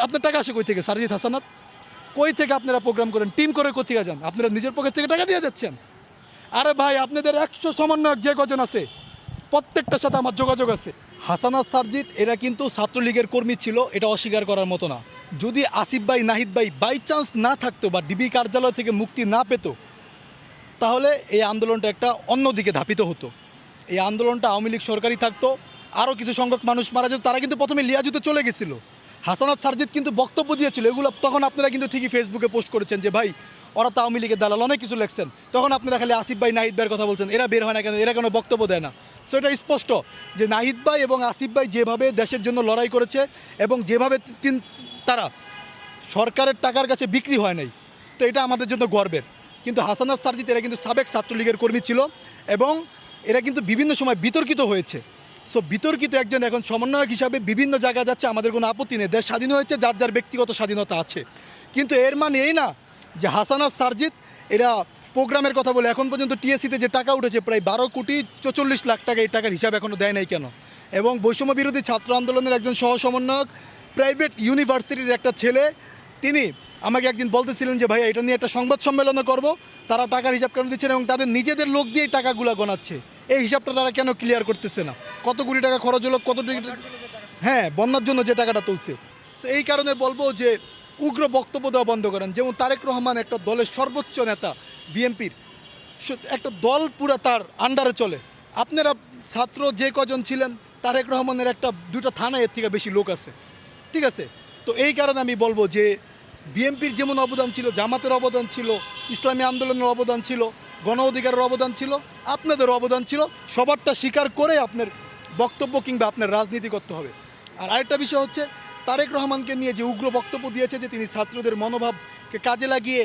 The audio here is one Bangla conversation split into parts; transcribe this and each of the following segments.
আপনার টাকা আসে কই থেকে? সারজিৎ হাসানাত কই থেকে আপনারা প্রোগ্রাম করেন? টিম করে কোথেকে যান? আপনারা নিজের পকেট থেকে টাকা দিয়ে যাচ্ছেন? আরে ভাই, আপনাদের 100 সমন্বয়ক যে কজন আছে প্রত্যেকটার সাথে আমার যোগাযোগ আছে। হাসানাত, সারজিৎ এরা কিন্তু ছাত্রলীগের কর্মী ছিল, এটা অস্বীকার করার মতো না। যদি আসিফ ভাই, নাহিদ ভাই বাই চান্স না থাকতো বা ডিবি কার্যালয় থেকে মুক্তি না পেত, তাহলে এই আন্দোলনটা একটা অন্যদিকে ধাপিত হতো। এই আন্দোলনটা আওয়ামী লীগ সরকারি থাকতো, আরও কিছু সংখ্যক মানুষ মারা যেত। তারা কিন্তু প্রথমে লিয়াজুতে চলে গেছিল। হাসানাত, সারজিৎ কিন্তু বক্তব্য দিয়েছিল, এগুলো তখন আপনারা কিন্তু ঠিকই ফেসবুকে পোস্ট করেছেন যে ভাই ওরা তো আওয়ামী লীগের দালাল, অনেক কিছু লেখছেন। তখন আপনারা খালি আসিফ ভাই, নাহিদ ভাইয়ের কথা বলছেন, এরা বের হয় না কেন, এরা কেন বক্তব্য দেয় না? সো এটা স্পষ্ট যে নাহিদ ভাই এবং আসিফ ভাই যেভাবে দেশের জন্য লড়াই করেছে এবং যেভাবে তারা সরকারের টাকার কাছে বিক্রি হয় নাই, তো এটা আমাদের জন্য গর্বের। কিন্তু হাসানাত, সারজিৎ এরা কিন্তু সাবেক ছাত্রলীগের কর্মী ছিল এবং এরা কিন্তু বিভিন্ন সময় বিতর্কিত হয়েছে। সো বিতর্কিত একজন এখন সমন্বয়ক হিসাবে বিভিন্ন জায়গায় যাচ্ছে, আমাদের কোনো আপত্তি নেই। দেশ স্বাধীন হয়েছে, যার যার ব্যক্তিগত স্বাধীনতা আছে। কিন্তু এর মানে এই না যে হাসানাত, সারজিৎ এরা প্রোগ্রামের কথা বলে এখন পর্যন্ত টিএসসিতে যে টাকা উঠেছে প্রায় 12,44,00,000 টাকা, এই টাকার হিসাব এখনও দেয় নাই কেন? এবং বৈষম্য বিরোধী ছাত্র আন্দোলনের একজন সহ সমন্বয়ক, প্রাইভেট ইউনিভার্সিটির একটা ছেলে, তিনি আমাকে একদিন বলতেছিলেন যে ভাই এটা নিয়ে একটা সংবাদ সম্মেলনও করব, তারা টাকার হিসাব কেন দিচ্ছেন এবং তাদের নিজেদের লোক দিয়েই টাকাগুলো গণাচ্ছে। এই হিসাবটা তারা কেন ক্লিয়ার করতেছে না? কত কোটি টাকা খরচ হলো, কত হ্যাঁ বন্যার জন্য যে টাকাটা তুলছে। সো এই কারণে বলবো যে উগ্র বক্তব্য দেওয়া বন্ধ করেন। যেমন তারেক রহমান একটা দলের সর্বোচ্চ নেতা, বিএনপির একটা দল পুরা তার আন্ডারে চলে। আপনারা ছাত্র যে কজন ছিলেন, তারেক রহমানের একটা দুটো থানায় এর থেকে বেশি লোক আছে, ঠিক আছে? তো এই কারণে আমি বলবো যে বিএনপির যেমন অবদান ছিল, জামাতের অবদান ছিল, ইসলামী আন্দোলনের অবদান ছিল, গণ অধিকারের অবদান ছিল, আপনাদের অবদান ছিল, সবারটা স্বীকার করে আপনার বক্তব্য কিংবা আপনার রাজনীতি করতে হবে। আর আরেকটা বিষয় হচ্ছে তারেক রহমানকে নিয়ে যে উগ্র বক্তব্য দিয়েছে যে তিনি ছাত্রদের মনোভাবকে কাজে লাগিয়ে,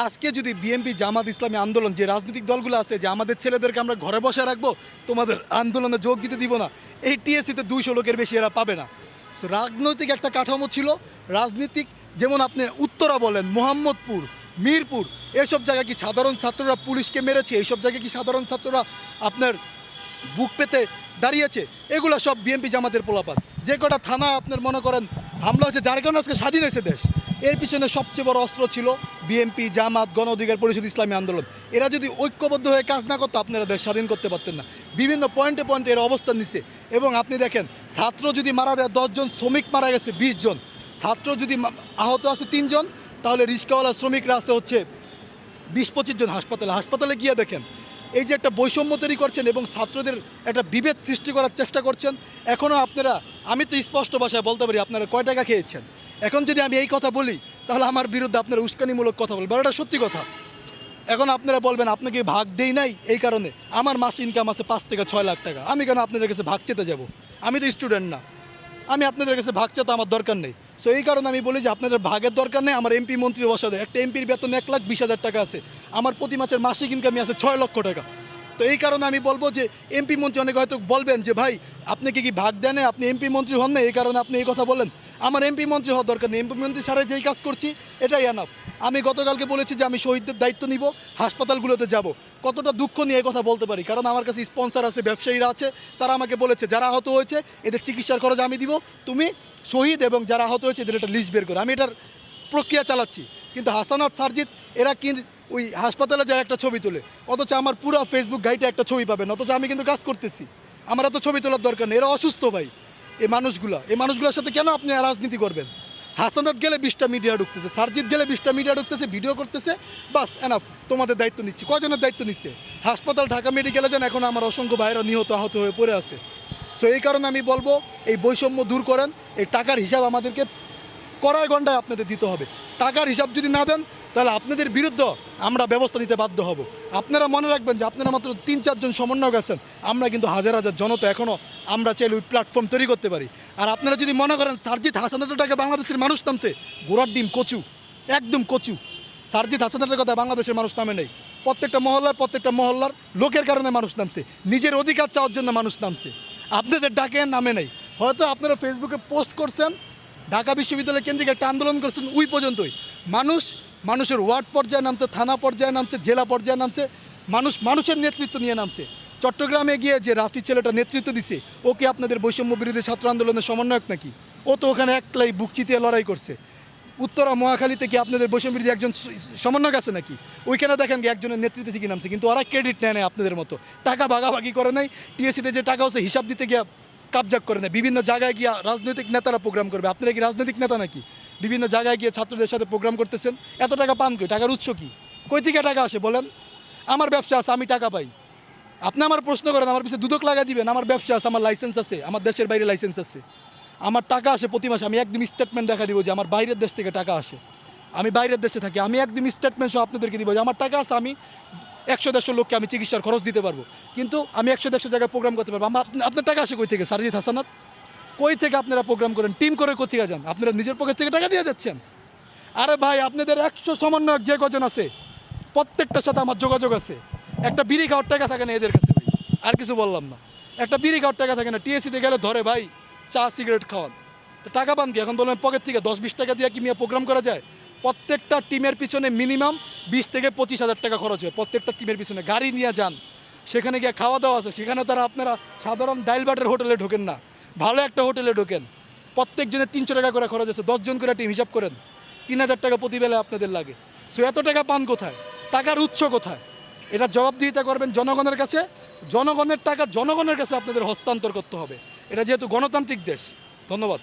আজকে যদি বিএনপি, জামাত, ইসলামী আন্দোলন যে রাজনৈতিক দলগুলো আছে যে আমাদের ছেলেদেরকে আমরা ঘরে বসে রাখবো, তোমাদের আন্দোলনে যোগ দিতে দিব না, এই টিএসসিতে 200 লোকের বেশি এরা পাবে না। সো রাজনৈতিক একটা কাঠামো ছিল, রাজনীতিক, যেমন আপনি উত্তরা বলেন, মোহাম্মদপুর, মিরপুর, এসব জায়গায় কি সাধারণ ছাত্ররা পুলিশকে মেরেছে? এইসব জায়গায় কি সাধারণ ছাত্ররা আপনার বুক পেতে দাঁড়িয়েছে? এগুলো সব বিএনপি, জামাতের পোলাপাত। যে কটা থানা আপনার মনে করেন হামলা হয়েছে, যার কারণে আজকে স্বাধীন হয়েছে দেশ, এর পিছনে সবচেয়ে বড় অস্ত্র ছিল বিএনপি, জামাত, গণ অধিকার পরিষদ, ইসলামী আন্দোলন। এরা যদি ঐক্যবদ্ধ হয়ে কাজ না করতো, আপনারা দেশ স্বাধীন করতে পারতেন না। বিভিন্ন পয়েন্টে পয়েন্টে এরা অবস্থান নিচ্ছে। এবং আপনি দেখেন, ছাত্র যদি মারা যায় 10 জন, শ্রমিক মারা গেছে 20 জন, ছাত্র যদি আহত আছে 3 জন, তাহলে রিক্সাওয়ালা শ্রমিকরা আছে হচ্ছে 20-25 জন হাসপাতালে। হাসপাতালে গিয়ে দেখেন এই যে একটা বৈষম্য তৈরি করছেন এবং ছাত্রদের একটা বিভেদ সৃষ্টি করার চেষ্টা করছেন। এখনও আপনারা, আমি তো স্পষ্ট ভাষায় বলতে পারি আপনারা কয় টাকা খেয়েছেন। এখন যদি আমি এই কথা বলি তাহলে আমার বিরুদ্ধে আপনারা উস্কানিমূলক কথা বলবেন, এটা সত্যি কথা। এখন আপনারা বলবেন আপনাকে ভাগ দেই নাই, এই কারণে আমার মাস ইনকাম আছে 5 থেকে 6 লাখ টাকা, আমি কেন আপনাদের কাছে ভাগ চেতে যাব? আমি তো স্টুডেন্ট না, আমি আপনাদের কাছে ভাগ চেতে আমার দরকার নেই। সো এই কারণে আমি বলি যে আপনাদের ভাগের দরকার নেই। আমার এমপি, মন্ত্রী বসা দেয়, একটা এমপির বেতন 1,20,000 টাকা আছে, আমার প্রতি মাসের মাসিক ইনকামই আছে 6 লক্ষ টাকা। তো এই কারণে আমি বলবো যে এমপি, মন্ত্রী অনেকে হয়তো বলবেন যে ভাই আপনি কি ভাগ দেন, আপনি এমপি, মন্ত্রী হন না, এই কারণে আপনি এই কথা বলেন। আমার এমপি, মন্ত্রী হওয়ার দরকার নেই, এমপি, মন্ত্রী ছাড়া যেই কাজ করছি এটাই এনাফ। আমি গতকালকে বলেছি যে আমি শহীদদের দায়িত্ব নিব, হাসপাতালগুলোতে যাব। কতটা দুঃখ নিয়ে এই কথা বলতে পারি, কারণ আমার কাছে স্পন্সর আছে, ব্যবসায়ীরা আছে, তারা আমাকে বলেছে যারা আহত হয়েছে এদের চিকিৎসার খরচ আমি দিব, তুমি শহীদ এবং যারা আহত হয়েছে এদের একটা লিস্ট বের করো। আমি এটার প্রক্রিয়া চালাচ্ছি। কিন্তু হাসানাত, সারজিৎ এরা কি ওই হাসপাতালে যায় একটা ছবি তোলে, অথচ আমার পুরো ফেসবুক গাইডে একটা ছবি পাবেন, অথচ আমি কিন্তু কাজ করতেছি। আমার এত ছবি তোলার দরকার নেই। এরা অসুস্থ ভাই, এই মানুষগুলোর সাথে কেন আপনি রাজনীতি করবেন? হাসানাত গেলে 20টা মিডিয়া ঢুকতেছে, সারজিৎ গেলে 20টা মিডিয়া ঢুকতেছে, ভিডিও করতেছে, বাস এনাফ, তোমাদের দায়িত্ব নিচ্ছি। কজনের দায়িত্ব নিচ্ছে? হাসপাতাল ঢাকা মেডিকেলে যান, এখন আমার অসংখ্য ভাইরা নিহত, আহত হয়ে পড়ে আছে। সো এই কারণে আমি বলবো এই বৈষম্য দূর করেন। এই টাকার হিসাব আমাদেরকে কড়াই গন্ডায় আপনাদের দিতে হবে। টাকার হিসাব যদি না দেন তাহলে আপনাদের বিরুদ্ধে আমরা ব্যবস্থা নিতে বাধ্য হব। আপনারা মনে রাখবেন যে আপনারা মাত্র 3-4 জন সমন্বয়ক আছেন, আমরা কিন্তু হাজার হাজার জনতা এখনও আমরা চাইলে ওই প্ল্যাটফর্ম তৈরি করতে পারি। আর আপনারা যদি মনে করেন সারজিৎ হাসানাতের টাকা বাংলাদেশের মানুষ নামছে, গোড়ার ডিম কচু, একদম কচু। সারজিৎ হাসানাতের কথা বাংলাদেশের মানুষ নামে নেই। প্রত্যেকটা মহল্লার লোকের কারণে মানুষ নামছে, নিজের অধিকার চাওয়ার জন্য মানুষ নামছে। আপনাদের ডাকে নামে নেই। হয়তো আপনারা ফেসবুকে পোস্ট করছেন, ঢাকা বিশ্ববিদ্যালয় কেন্দ্রিক একটা আন্দোলন করছেন, ওই পর্যন্তই। মানুষের ওয়ার্ড পর্যায়ে নামছে, থানা পর্যায়ে নামছে, জেলা পর্যায়ে নামছে, মানুষের নেতৃত্ব নিয়ে নামছে। চট্টগ্রামে গিয়ে যে রাফি ছেলেটা নেতৃত্ব দিছে, ও কি আপনাদের বৈষম্য বিরোধী ছাত্র আন্দোলনের সমন্বয়ক নাকি? ও তো ওখানে একলাই বুক চিতিয়ে লড়াই করছে। উত্তরা মহাখালীতে কি আপনাদের বৈষম্য বিরোধী একজন সমন্বয়ক আছে নাকি? ওইখানে দেখেন কি একজনের নেতৃত্বে থেকে নামছে, কিন্তু ওরা ক্রেডিট নেয় না আপনাদের মতো। টাকা ভাগাভাগি করে নাই, টিএসসিতে যে টাকা হচ্ছে হিসাব দিতে গিয়া কাবজাক করে নেয়। বিভিন্ন জায়গায় গিয়া রাজনৈতিক নেতারা প্রোগ্রাম করবে। আপনারা কি রাজনৈতিক নেতা নাকি? বিভিন্ন জায়গায় গিয়ে ছাত্রদের সাথে প্রোগ্রাম করতেছেন। এত টাকা পান কই? টাকার উৎস কি? কই থেকে টাকা আসে বলেন? আমার ব্যবসা আছে, আমি টাকা পাই। আপনি আমার প্রশ্ন করেন, আমার পিছিয়ে দুদক লাগা দিবেন? আমার ব্যবসা আছে, আমার লাইসেন্স আছে, আমার দেশের বাইরে লাইসেন্স আছে, আমার টাকা আসে প্রতি মাসে। আমি একদম স্টেটমেন্ট দেখা দিব যে আমার বাইরের দেশ থেকে টাকা আসে, আমি বাইরের দেশে থাকি, আমি একদম স্টেটমেন্ট সহ আপনাদেরকে দিব যে আমার টাকা আছে, আমি 100-150 লোককে আমি চিকিৎসার খরচ দিতে পারবো, কিন্তু আমি 100-150 জায়গায় প্রোগ্রাম করতে পারবো। আপনার টাকা আসে কই থেকে? সারজিৎ হাসানাত, কই থেকে আপনারা প্রোগ্রাম করেন? টিম করে কোথেকে যান? আপনারা নিজের পকেট থেকে টাকা দিয়ে যাচ্ছেন? আরে ভাই, আপনাদের 100 সমন্বয়ক যে কজন আছে প্রত্যেকটার সাথে আমার যোগাযোগ আছে। একটা বিড়ি খাওয়ার টাকা থাকে না এদের কাছে ভাই, আর কিছু বললাম না। একটা বিড়ি খাওয়ার টাকা থাকে না। টিএসসিতে গেলে ধরে ভাই চা সিগারেট খাওয়ান, তো টাকা পান কি? এখন বলবেন পকেট থেকে 10-20 টাকা দিয়ে কি মিয়া প্রোগ্রাম করা যায়? প্রত্যেকটা টিমের পিছনে মিনিমাম 20 থেকে 25 হাজার টাকা খরচ হয়। প্রত্যেকটা টিমের পিছনে গাড়ি নিয়ে যান, সেখানে গিয়ে খাওয়া দাওয়া আছে। সেখানে তারা আপনারা সাধারণ ডাইল বাটের হোটেলে ঢোকেন না, ভালো একটা হোটেলে ঢোকেন। প্রত্যেকজনের 300 টাকা করে খরচ আছে। 10 জন করে টিম হিসাব করেন, 3000 টাকা প্রতি বেলায় আপনাদের লাগে। সো এত টাকা পান কোথায়? টাকার উৎস কোথায়? এটা জবাবদিহিতা করবেন জনগণের কাছে। জনগণের টাকা জনগণের কাছে আপনাদের হস্তান্তর করতে হবে। এটা যেহেতু গণতান্ত্রিক দেশ। ধন্যবাদ।